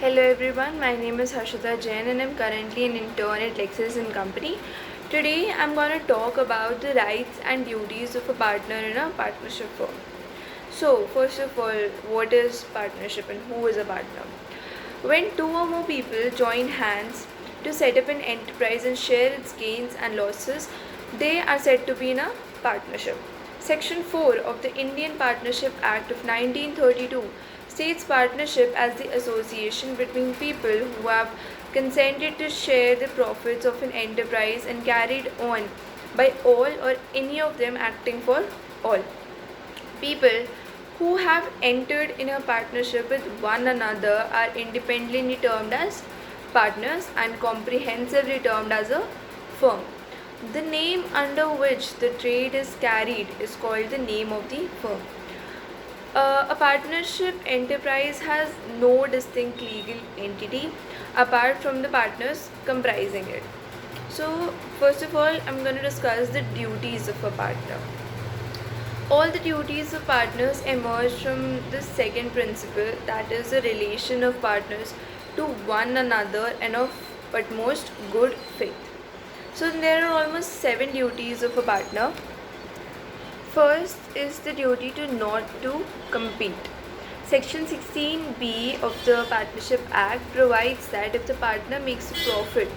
Hello everyone, my name is Harshita Jain and I'm currently an intern at Lexis & Company. Today I'm going to talk about the rights and duties of a partner in a partnership firm. So, first of all, what is partnership and who is a partner? When two or more people join hands to set up an enterprise and share its gains and losses, they are said to be in a partnership. Section 4 of the Indian Partnership Act of 1932 states partnership as the association between people who have consented to share the profits of an enterprise and carried on by all or any of them acting for all. People who have entered in a partnership with one another are independently termed as partners and comprehensively termed as a firm. The name under which the trade is carried is called the name of the firm. A partnership enterprise has no distinct legal entity apart from the partners comprising it. So, first of all, I'm going to discuss the duties of a partner. All the duties of partners emerge from the second principle, that is the relation of partners to one another and of utmost good faith. So there are almost 7 duties of a partner. First is the duty to not to compete. Section 16B of the Partnership Act provides that if the partner makes a profit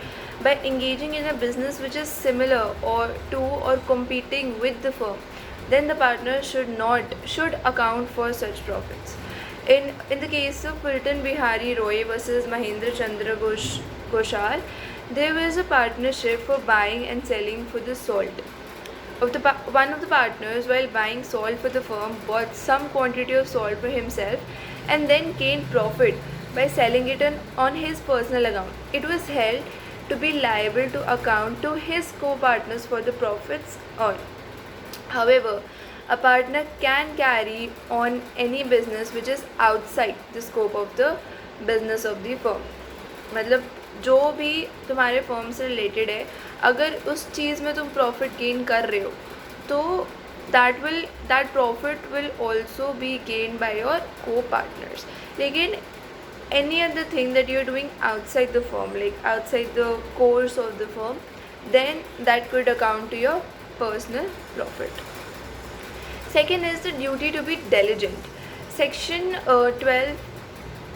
by engaging in a business which is similar or to or competing with the firm, then the partner should account for such profits. In the case of Fulton Bihari Roy versus Mahendra Chandra Ghoshal, there was a partnership for buying and selling for the salt. One of the partners, while buying salt for the firm, bought some quantity of salt for himself and then gained profit by selling it on his personal account. It was held to be liable to account to his co-partners for the profits earned. However, a partner can carry on any business which is outside the scope of the business of the firm. मतलब जो भी तुम्हारे firm से related है, अगर उस चीज़ में तुम प्रॉफिट गेन कर रहे हो तो that profit will also be gained by your co-partners. लेकिन any other thing that you're doing outside the firm, like outside the course of the firm, then that could account to your personal profit. Second is the duty to be diligent. Section 12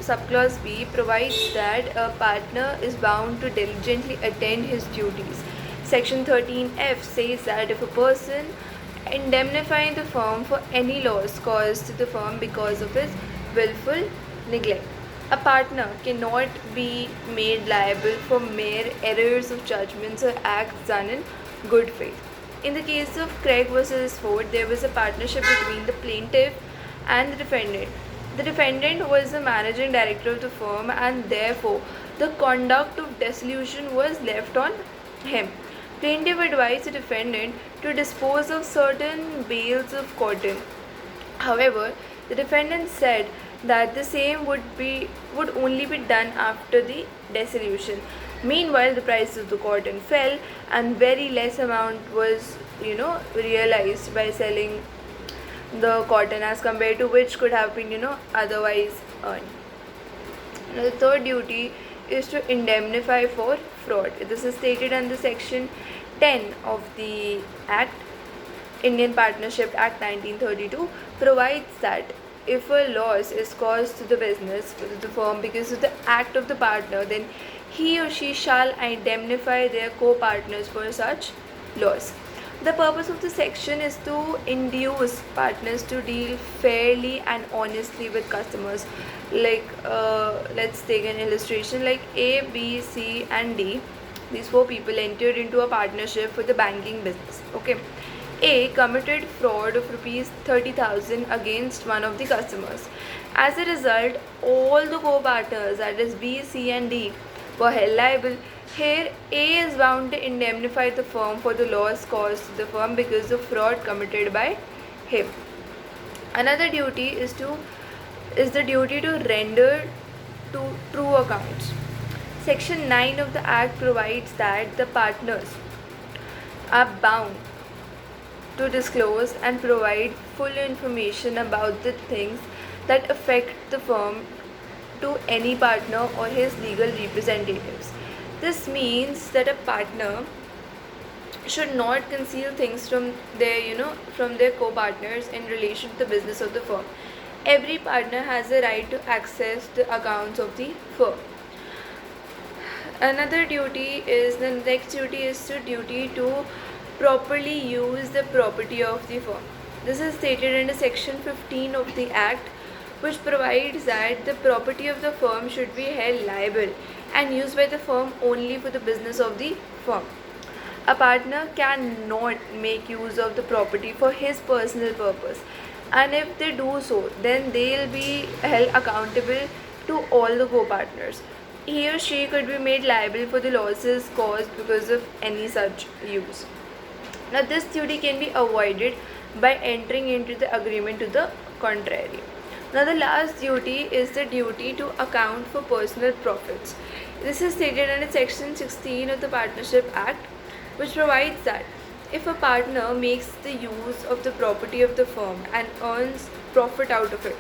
subclause B provides that a partner is bound to diligently attend his duties. Section 13F says that if a person indemnifying the firm for any loss caused to the firm because of his willful neglect, a partner cannot be made liable for mere errors of judgments or acts done in good faith. In the case of Craig versus Ford, there was a partnership between the plaintiff and the defendant. The defendant was the managing director of the firm and therefore the conduct of dissolution was left on him. Plaintiff advised the defendant to dispose of certain bales of cotton. However, the defendant said that the same would only be done after the dissolution. Meanwhile, the price of the cotton fell and very less amount was realized by selling the cotton as compared to which could have been otherwise earned. Now, the third duty is to indemnify for fraud. This is stated under section 10 of the Act. Indian Partnership Act 1932 provides that if a loss is caused to the business, to the firm, because of the act of the partner, then he or she shall indemnify their co-partners for such loss. The purpose of the section is to induce partners to deal fairly and honestly with customers. Like, let's take an illustration like A, B, C, and D. These 4 people entered into a partnership for the banking business. Okay. A committed fraud of rupees 30,000 against one of the customers. As a result, all the co-partners, that is B, C, and D, were held liable. Here, A is bound to indemnify the firm for the loss caused to the firm because of fraud committed by him. Another duty is the duty to render to true accounts. Section 9 of the Act provides that the partners are bound to disclose and provide full information about the things that affect the firm to any partner or his legal representatives. This means that a partner should not conceal things from their co-partners in relation to the business of the firm. Every partner has the right to access the accounts of the firm. Another duty is the next duty is the duty to properly use the property of the firm. This is stated in section 15 of the act, which provides that the property of the firm should be held liable and used by the firm only for the business of the firm. A partner cannot make use of the property for his personal purpose, and if they do so, then they'll be held accountable to all the co-partners. He or she could be made liable for the losses caused because of any such use. Now, this duty can be avoided by entering into the agreement to the contrary. Now, the last duty is the duty to account for personal profits. This is stated under section 16 of the Partnership Act, which provides that if a partner makes the use of the property of the firm and earns profit out of it,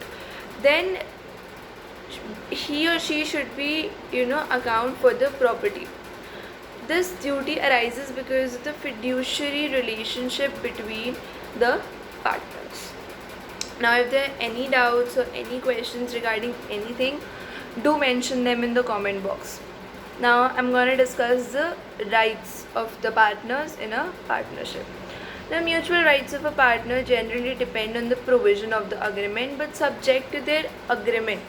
then he or she should be account for the property. This duty arises because of the fiduciary relationship between the partners. Now, if there are any doubts or any questions regarding anything, do mention them in the comment box. Now, I'm going to discuss the rights of the partners in a partnership. The mutual rights of a partner generally depend on the provision of the agreement, but subject to their agreement,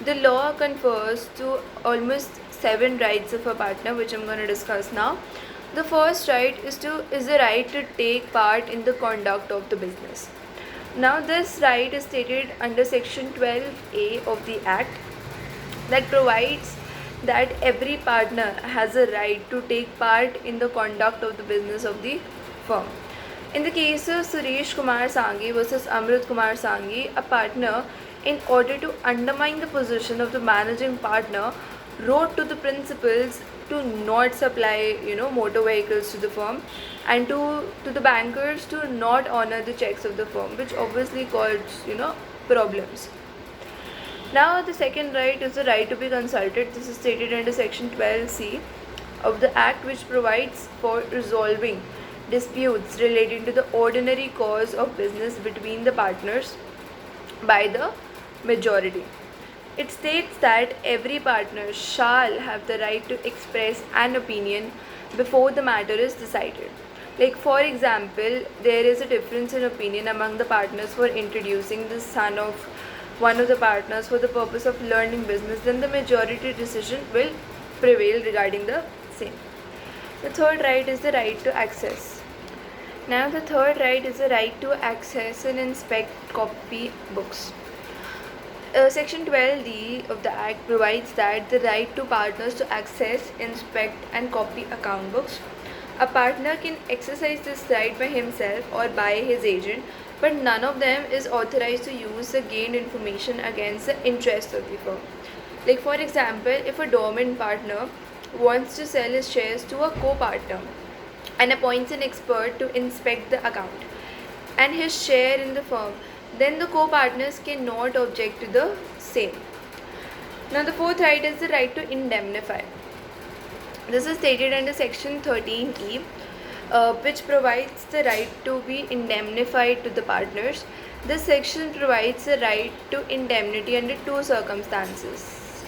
the law confers to almost 7 rights of a partner, which I'm going to discuss now. The first right is the right to take part in the conduct of the business. Now, this right is stated under section 12A of the Act, that provides that every partner has a right to take part in the conduct of the business of the firm. In the case of Suresh Kumar Sanghi versus Amrit Kumar Sanghi, a partner, in order to undermine the position of the managing partner, wrote to the principals to not supply motor vehicles to the firm, and to the bankers to not honor the checks of the firm, which obviously caused problems. Now, the second right is the right to be consulted. This is stated under section 12C of the Act, which provides for resolving disputes relating to the ordinary course of business between the partners by the majority. It states that every partner shall have the right to express an opinion before the matter is decided. Like, for example, there is a difference in opinion among the partners for introducing the son of one of the partners for the purpose of learning business, then the majority decision will prevail regarding the same. The third right is the right to access. Now, the third right is the right to access and inspect copy books. Section 12D of the Act provides that the right to partners to access, inspect and copy account books. A partner can exercise this right by himself or by his agent, but none of them is authorized to use the gained information against the interests of the firm. Like, for example, if a dormant partner wants to sell his shares to a co-partner and appoints an expert to inspect the account and his share in the firm, then the co-partners cannot object to the same. Now, the fourth right is the right to indemnify. This is stated under section 13E, which provides the right to be indemnified to the partners. This section provides the right to indemnity under 2 circumstances.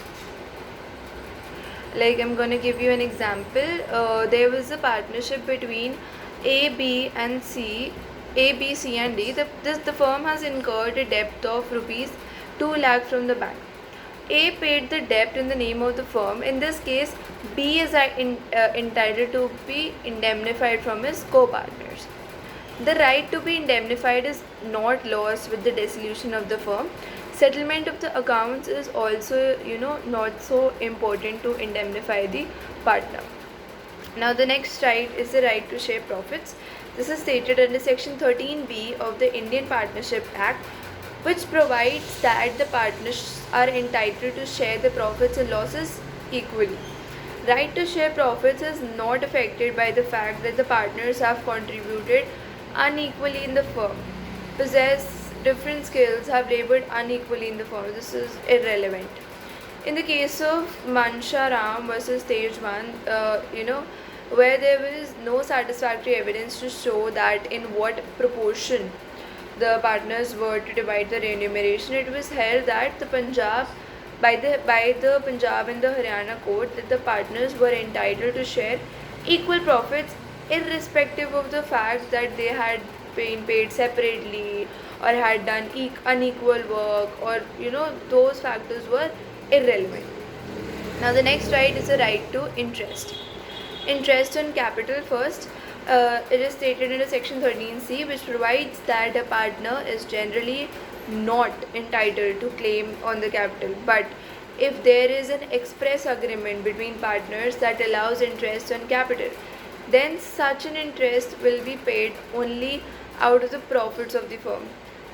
Like, I'm going to give you an example. There was a partnership between A, B and C. A, B, C and D. The firm has incurred a debt of rupees 2 lakh from the bank. A paid the debt in the name of the firm. In this case, B is entitled to be indemnified from his co-partners. The right to be indemnified is not lost with the dissolution of the firm. Settlement of the accounts is also not so important to indemnify the partner. Now, the next right is the right to share profits. This is stated under section 13B of the Indian Partnership Act, which provides that the partners are entitled to share the profits and losses equally. Right to share profits is not affected by the fact that the partners have contributed unequally in the firm, possess different skills, have labored unequally in the firm. This is irrelevant. In the case of Mansha Ram versus Stage 1, where there was no satisfactory evidence to show that in what proportion the partners were to divide the remuneration, it was held that by the Punjab and the Haryana court, that the partners were entitled to share equal profits irrespective of the fact that they had been paid separately or had done unequal work, or those factors were irrelevant. Now the next right is the right to interest. Interest on capital first. It is stated in section 13C, which provides that a partner is generally not entitled to claim on the capital, but if there is an express agreement between partners that allows interest on capital, then such an interest will be paid only out of the profits of the firm.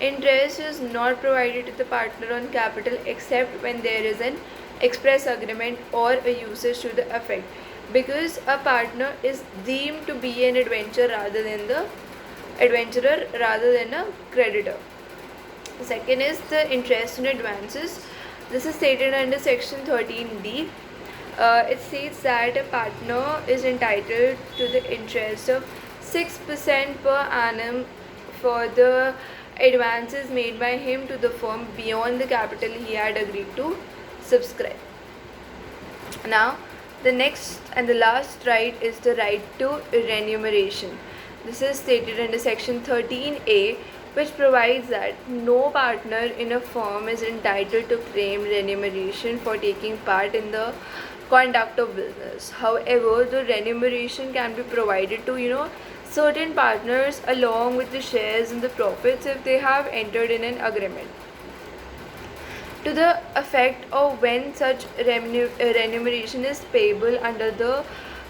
Interest is not provided to the partner on capital except when there is an express agreement or a usage to the effect, because a partner is deemed to be an adventurer rather than a creditor. The second is the interest on advances. This is stated under section 13D. It states that a partner is entitled to the interest of 6% per annum for the advances made by him to the firm beyond the capital he had agreed to subscribe. Now, the next and the last right is the right to remuneration. This is stated under section 13A, which provides that no partner in a firm is entitled to claim remuneration for taking part in the conduct of business. However, the remuneration can be provided to certain partners along with the shares and the profits if they have entered in an agreement to the effect of when such remuneration is payable under the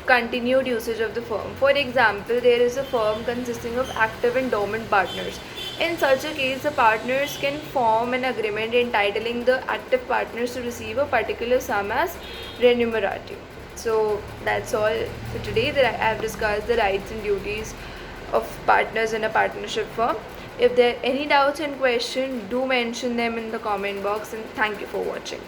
continued usage of the firm. For example, there is a firm consisting of active and dormant partners. In such a case, the partners can form an agreement entitling the active partners to receive a particular sum as remunerative. So that's all for today. That I have discussed the rights and duties of partners in a partnership firm. If there are any doubts and questions, do mention them in the comment box, and thank you for watching.